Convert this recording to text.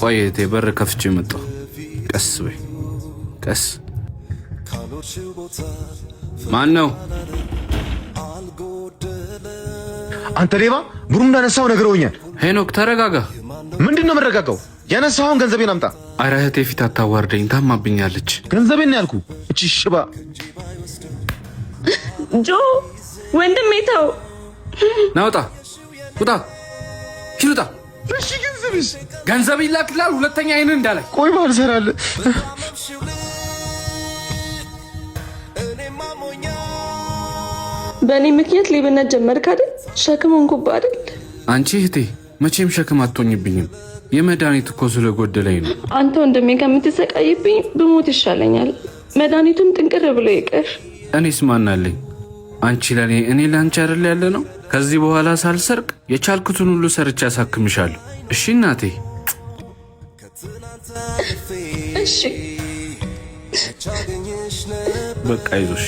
ቆየቴ በር ከፍቼ መጣሁ። ቀስ በይ ቀስ። ማን ነው? አንተ ሌባ! ብሩ እንዳነሳው ነግረውኛል። ሄኖክ ተረጋጋ። ምንድነው መረጋጋው? ያነሳውን ገንዘቤን አምጣ። ኧረ እህቴ ፊት አታዋርደኝ፣ ታማብኛለች። ገንዘቤን ነው ያልኩ። እቺ ሽባ ጆ ወንድሜ ተው። ናውጣ ውጣ፣ ሂዱጣ። እሺ ገንዘብስ? ገንዘብ ይላክላል። ሁለተኛ አይንን እንዳላይ። ቆይ ባልሰራለ በእኔ ምክንያት ሌብነት ጀመርክ አይደል? ሸክም ሆንኩብህ አይደል? አንቺ እህቴ መቼም ሸክም አትሆኝብኝም። የመድኃኒት እኮ ስለጎደለኝ ነው። አንተ ወንድሜ ከምትሰቃይብኝ ብሞት ይሻለኛል። መድኃኒቱም ጥንቅር ብሎ ይቀር። እኔስ ማን አለኝ? አንቺ ለኔ እኔ ላንቺ አይደል ያለ ነው። ከዚህ በኋላ ሳልሰርቅ የቻልኩትን ሁሉ ሰርቼ ያሳክምሻለሁ። እሺ እናቴ? እሺ በቃ ይዞሽ